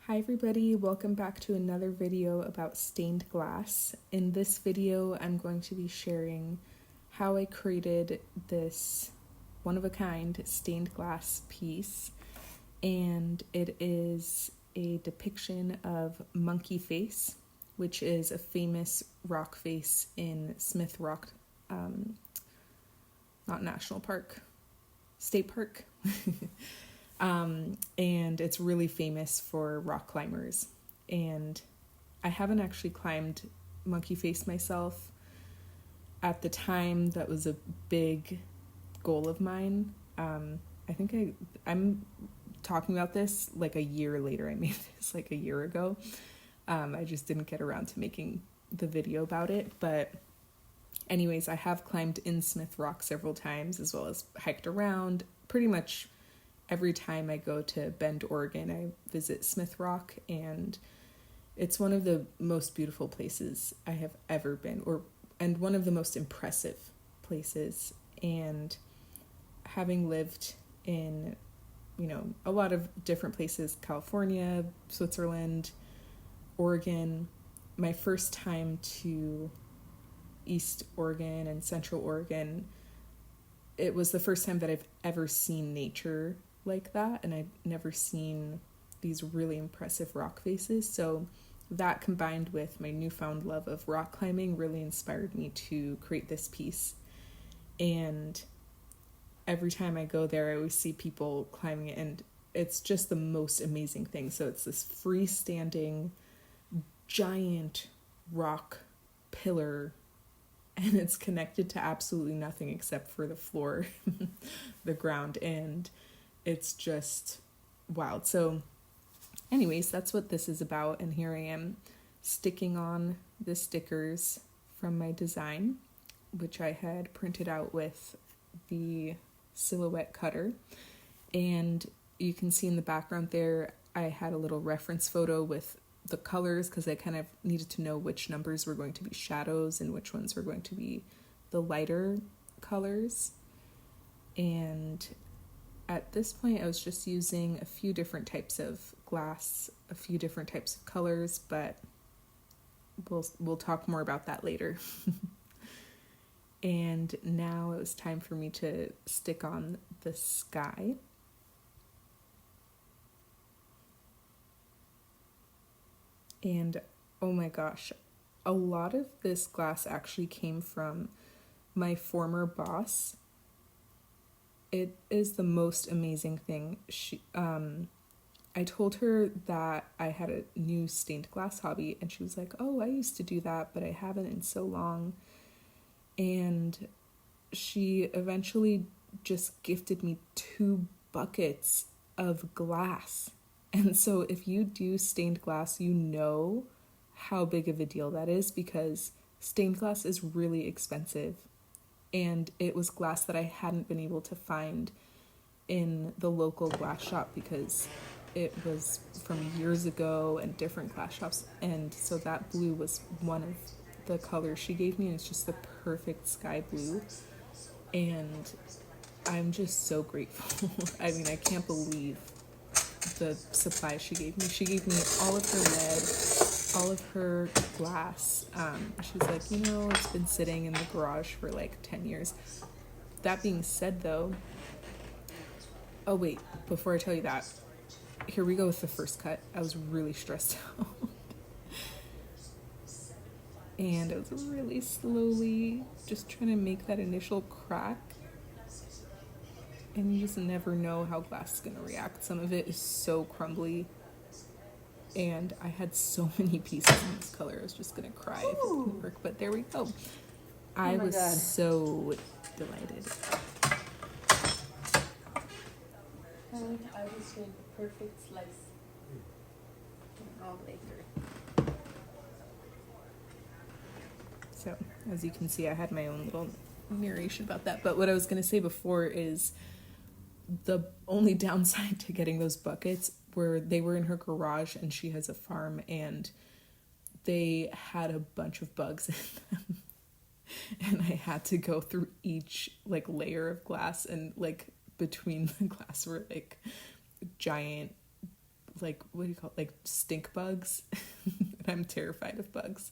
Hi everybody, welcome back to another video about stained glass. In this video, I'm going to be sharing how I created this one-of-a-kind stained glass piece, and it is a depiction of Monkey Face, which is a famous rock face in Smith Rock, not National Park, State Park. And it's really famous for rock climbers. And I haven't actually climbed Monkey Face myself. At the time, that was a big goal of mine. I think I'm talking about this like a year later. I made this like a year ago. I just didn't get around to making the video about it. But anyways, I have climbed in Smith Rock several times, as well as hiked around. Pretty much every time I go to Bend, Oregon, I visit Smith Rock, and it's one of the most beautiful places I have ever been, and one of the most impressive places. And having lived in, a lot of different places, California, Switzerland, Oregon, my first time to East Oregon and Central Oregon, it was the first time that I've ever seen nature like that, and I've never seen these really impressive rock faces. So that, combined with my newfound love of rock climbing, really inspired me to create this piece. And every time I go there, I always see people climbing it, and it's just the most amazing thing. So it's this freestanding giant rock pillar, and it's connected to absolutely nothing except for the floor, the ground, and it's just wild. So anyways, that's what this is about, and here I am sticking on the stickers from my design, which I had printed out with the silhouette cutter. And you can see in the background there, I had a little reference photo with the colors, because I kind of needed to know which numbers were going to be shadows and which ones were going to be the lighter colors. And at this point, I was just using a few different types of glass, a few different types of colors, but we'll talk more about that later. And now it was time for me to stick on the sky. And oh my gosh, a lot of this glass actually came from my former boss. It is the most amazing thing. I told her that I had a new stained glass hobby, and she was like, "Oh, I used to do that, but I haven't in so long." And she eventually just gifted me 2 buckets of glass. And so if you do stained glass, you know how big of a deal that is, because stained glass is really expensive. And it was glass that I hadn't been able to find in the local glass shop, because it was from years ago and different glass shops. And so that blue was one of the colors she gave me, and it's just the perfect sky blue. And I'm just so grateful. I mean, I can't believe the supply she gave me. She gave me all of her lead, all of her glass. She's like, it's been sitting in the garage for like 10 years. That being said, though, oh wait, before I tell you that, here we go with the first cut. I was really stressed out. And I was really slowly just trying to make that initial crack. And you just never know how glass is going to react. Some of it is so crumbly. And I had so many pieces in this color. I was just going to cry if it didn't work. But there we go. I was so delighted. And I just made the perfect slice. All the way through. So, as you can see, I had my own little narration about that. But what I was going to say before is the only downside to getting those buckets were they were in her garage, and she has a farm, and they had a bunch of bugs in them. And I had to go through each layer of glass, and between the glass were giant like, what do you call it? Like stink bugs. And I'm terrified of bugs.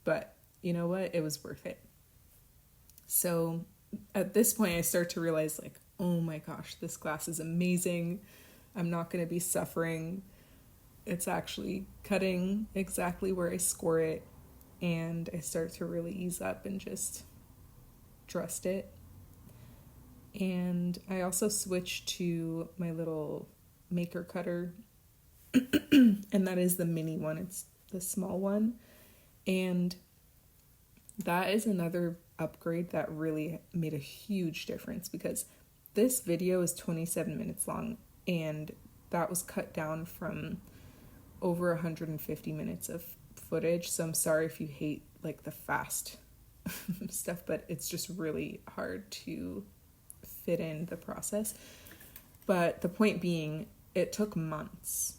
But you know what? It was worth it. So at this point, I start to realize, like, oh my gosh, this glass is amazing. I'm not going to be suffering. It's actually cutting exactly where I score it. And I start to really ease up and just trust it. And I also switched to my little maker cutter. And that is the mini one. It's the small one. And that is another upgrade that really made a huge difference, because this video is 27 minutes long and that was cut down from over 150 minutes of footage. So I'm sorry if you hate like the fast stuff, but it's just really hard to fit in the process. But the point being, it took months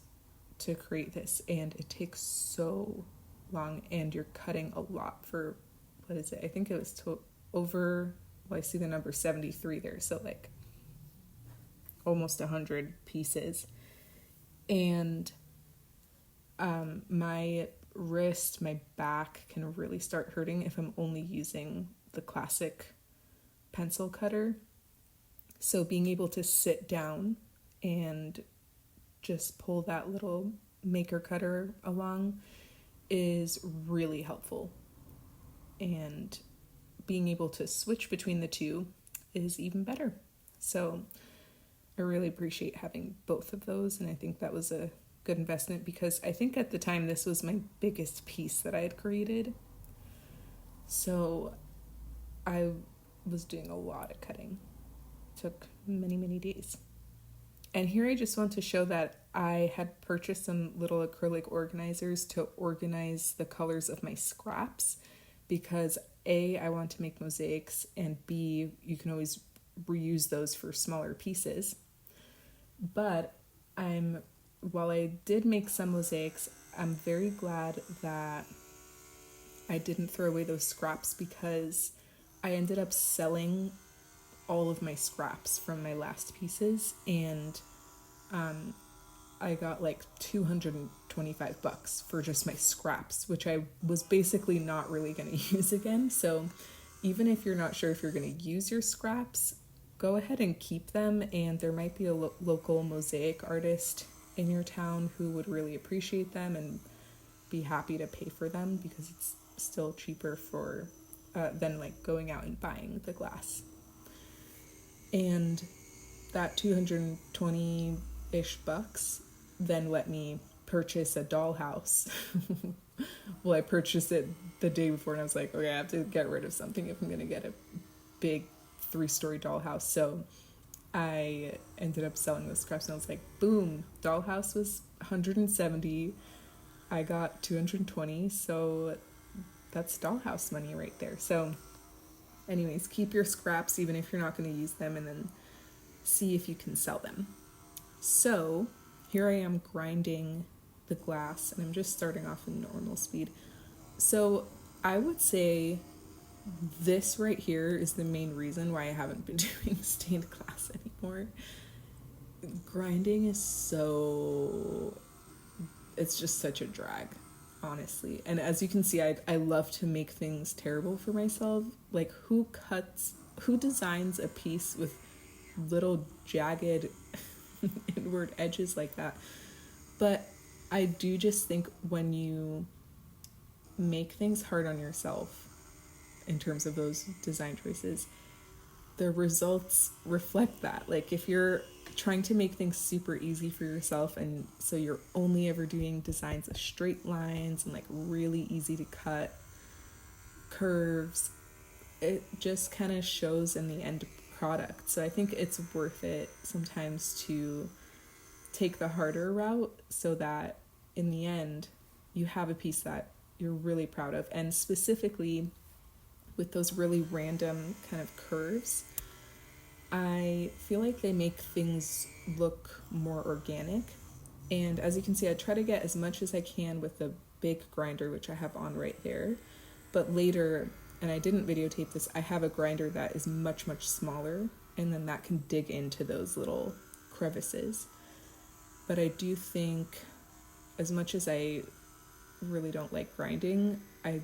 to create this, and it takes so long, and you're cutting a lot for, what is it? I think it was over, well, I see the number 73 there, so like almost 100 pieces. And my wrist, my back can really start hurting if I'm only using the classic pencil cutter. So being able to sit down and just pull that little maker cutter along is really helpful. And being able to switch between the two is even better. So I really appreciate having both of those, and I think that was a good investment, because I think at the time this was my biggest piece that I had created. So I was doing a lot of cutting. It took many, many days. And here I just want to show that I had purchased some little acrylic organizers to organize the colors of my scraps, because A, I want to make mosaics, and B, you can always reuse those for smaller pieces. But while I did make some mosaics, I'm very glad that I didn't throw away those scraps, because I ended up selling all of my scraps from my last pieces, and I got like $225 for just my scraps, which I was basically not really going to use again. So even if you're not sure if you're going to use your scraps, go ahead and keep them, and there might be a local mosaic artist in your town who would really appreciate them and be happy to pay for them, because it's still cheaper than like going out and buying the glass. And that 220-ish bucks then let me purchase a dollhouse. Well, I purchased it the day before, and I was like, okay, I have to get rid of something if I'm going to get a big 3-story dollhouse. So I ended up selling those scraps, and I was like, boom, dollhouse was 170. I got 220, so that's dollhouse money right there. So anyways, keep your scraps even if you're not going to use them, and then see if you can sell them. So here I am grinding the glass, and I'm just starting off in normal speed. So I would say this right here is the main reason why I haven't been doing stained glass anymore. Grinding is it's just such a drag, honestly. And as you can see, I love to make things terrible for myself. Like, who designs a piece with little jagged inward edges like that? But I do just think when you make things hard on yourself in terms of those design choices, the results reflect that. Like, if you're trying to make things super easy for yourself, and so you're only ever doing designs of straight lines and like really easy to cut curves, it just kind of shows in the end product. So I think it's worth it sometimes to take the harder route, so that in the end you have a piece that you're really proud of. And specifically with those really random kind of curves, I feel like they make things look more organic. And as you can see, I try to get as much as I can with the big grinder, which I have on right there. But later, and I didn't videotape this, I have a grinder that is much, much smaller, and then that can dig into those little crevices. But I do think, as much as I really don't like grinding, I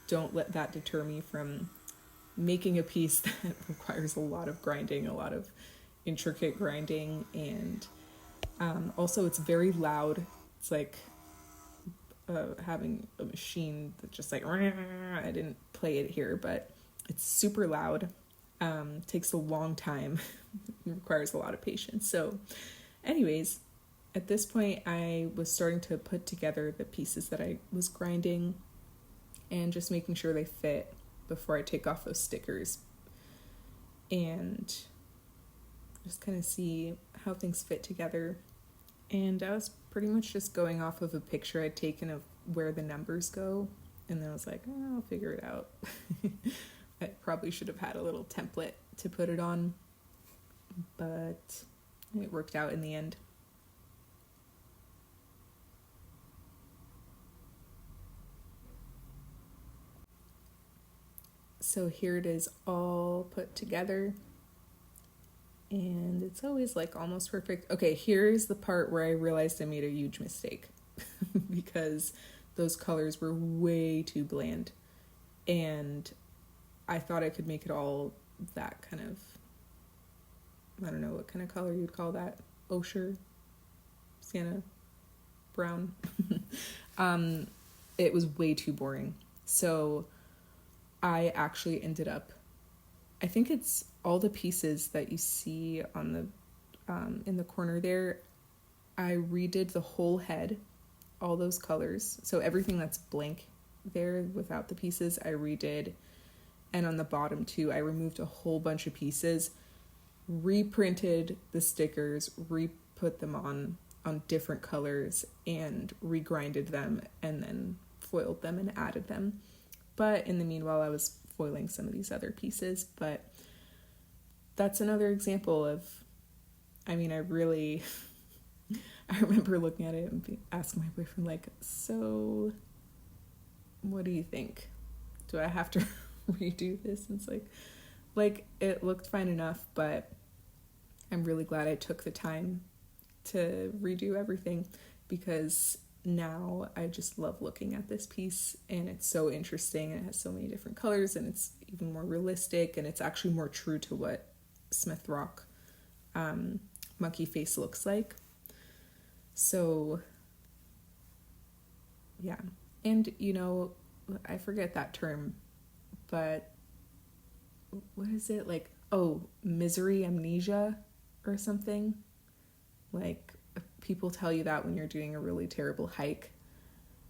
don't let that deter me from making a piece that requires a lot of grinding, a lot of intricate grinding, and also it's very loud. It's like having a machine that just like, I didn't play it here, but it's super loud. Takes a long time. Requires a lot of patience. So anyways, at this point I was starting to put together the pieces that I was grinding and just making sure they fit before I take off those stickers, and just kind of see how things fit together. And I was pretty much just going off of a picture I'd taken of where the numbers go, and then I was like, oh, I'll figure it out. I probably should have had a little template to put it on, but it worked out in the end. So here it is all put together, and it's always like almost perfect. Okay, here's the part where I realized I made a huge mistake because those colors were way too bland, and I thought I could make it all that kind of, I don't know what kind of color you'd call that, ochre, sienna, brown. It was way too boring. So I actually ended up, I think it's all the pieces that you see on the in the corner there. I redid the whole head, all those colors. So everything that's blank there without the pieces, I redid. And on the bottom too, I removed a whole bunch of pieces, reprinted the stickers, re-put them on different colors, and regrinded them, and then foiled them and added them. But in the meanwhile, I was foiling some of these other pieces. But that's another example of, I mean, I remember looking at it and asking my boyfriend, like, so what do you think? Do I have to redo this? And it's like it looked fine enough, but I'm really glad I took the time to redo everything, because now I just love looking at this piece, and it's so interesting, and it has so many different colors, and it's even more realistic, and it's actually more true to what Smith Rock monkey face looks like. So yeah. And you know, I forget that term, but what is it, like, oh, misery amnesia or something? Like, people tell you that when you're doing a really terrible hike,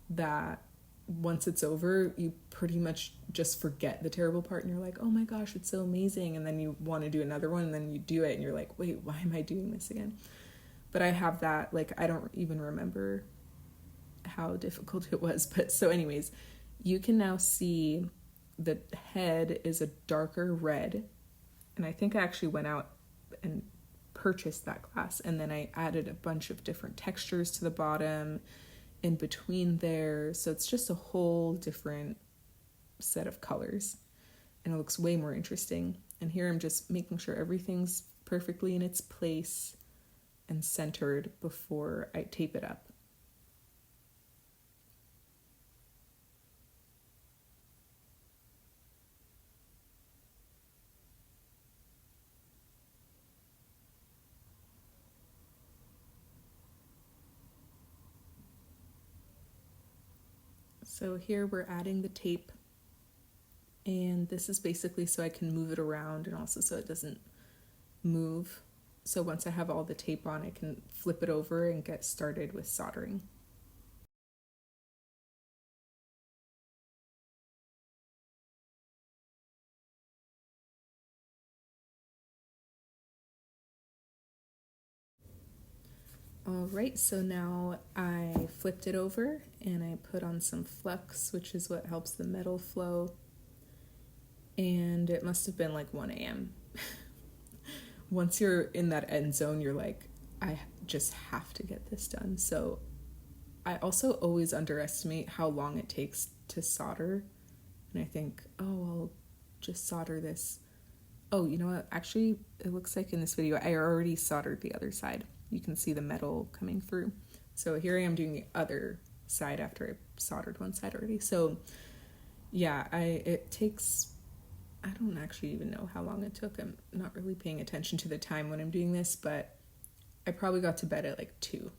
that once it's over, you pretty much just forget the terrible part, and you're like, oh my gosh, it's so amazing, and then you want to do another one, and then you do it and you're like, wait, why am I doing this again? But I have that, like, I don't even remember how difficult it was. But so anyways, you can now see the head is a darker red, and I think I actually went out and purchased that glass, and then I added a bunch of different textures to the bottom in between there, so it's just a whole different set of colors, and it looks way more interesting. And here I'm just making sure everything's perfectly in its place and centered before I tape it up. So here we're adding the tape, and this is basically so I can move it around, and also so it doesn't move. So once I have all the tape on, I can flip it over and get started with soldering. All right, so now I flipped it over and I put on some flux, which is what helps the metal flow. And it must have been like 1 a.m. Once you're in that end zone, you're like, I just have to get this done. So I also always underestimate how long it takes to solder. And I think, oh, I'll just solder this. Oh, you know what? Actually, it looks like in this video, I already soldered the other side. you can see the metal coming through. So here I am doing the other side after I soldered one side already. So yeah, it takes, I don't actually even know how long it took. I'm not really paying attention to the time when I'm doing this, but I probably got to bed at like 2.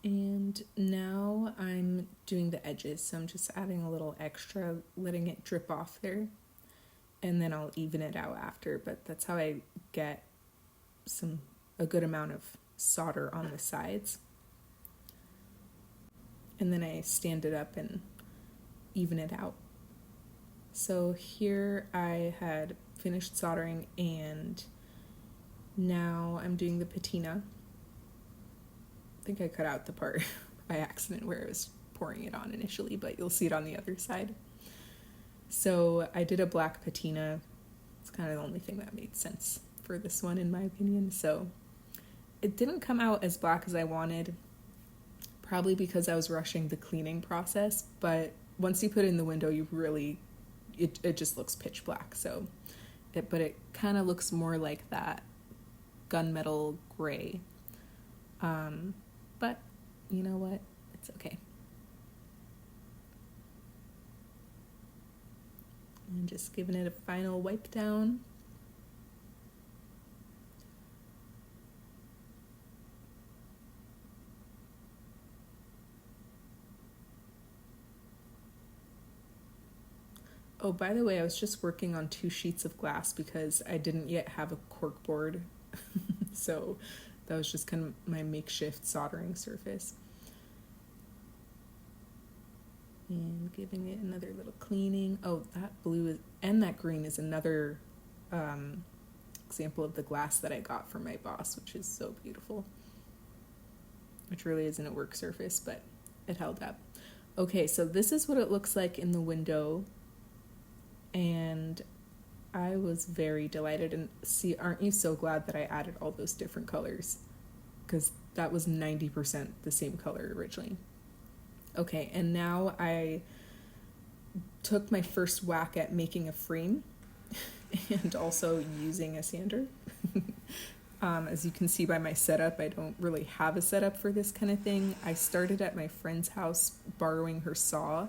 And now I'm doing the edges, so I'm just adding a little extra, letting it drip off there, and then I'll even it out after. But that's how I get a good amount of solder on the sides. And then I stand it up and even it out. So here I had finished soldering, and now I'm doing the patina. I think I cut out the part by accident where I was pouring it on initially, but you'll see it on the other side. So I did a black patina. It's kind of the only thing that made sense for this one, in my opinion. So it didn't come out as black as I wanted, probably because I was rushing the cleaning process, but once you put it in the window, you really, it just looks pitch black. So but it kind of looks more like that gunmetal gray. But you know what? It's okay. And just giving it a final wipe down. Oh, by the way, I was just working on 2 sheets of glass because I didn't yet have a cork board. So that was just kind of my makeshift soldering surface. And giving it another little cleaning. Oh, that blue and that green is another example of the glass that I got from my boss, which is so beautiful. Which really isn't a work surface, but it held up. Okay, so this is what it looks like in the window. And I was very delighted. And see, aren't you so glad that I added all those different colors? Because that was 90% the same color originally. Okay, and now I took my first whack at making a frame and also using a sander. As you can see by my setup, I don't really have a setup for this kind of thing. I started at my friend's house borrowing her saw,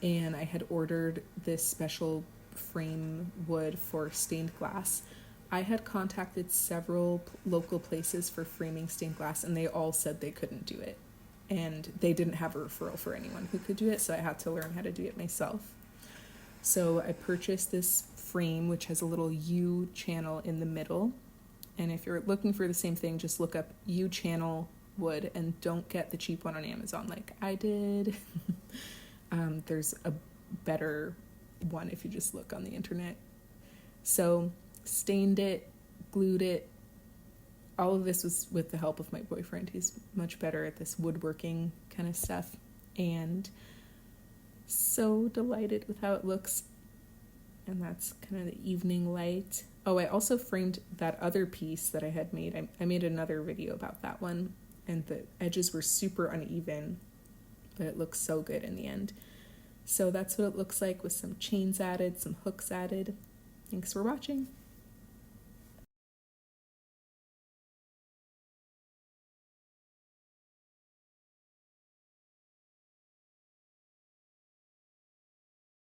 and I had ordered this special frame wood for stained glass. I had contacted several local places for framing stained glass, and they all said they couldn't do it. And they didn't have a referral for anyone who could do it, so I had to learn how to do it myself. So I purchased this frame, which has a little U channel in the middle. And if you're looking for the same thing, just look up U channel wood and don't get the cheap one on Amazon like I did. There's a better one if you just look on the internet. So stained it, glued it. All of this was with the help of my boyfriend. He's much better at this woodworking kind of stuff. And so delighted with how it looks. And that's kind of the evening light. Oh, I also framed that other piece that I had made. I made another video about that one. And the edges were super uneven, but it looks so good in the end. So that's what it looks like with some chains added, some hooks added. Thanks for watching.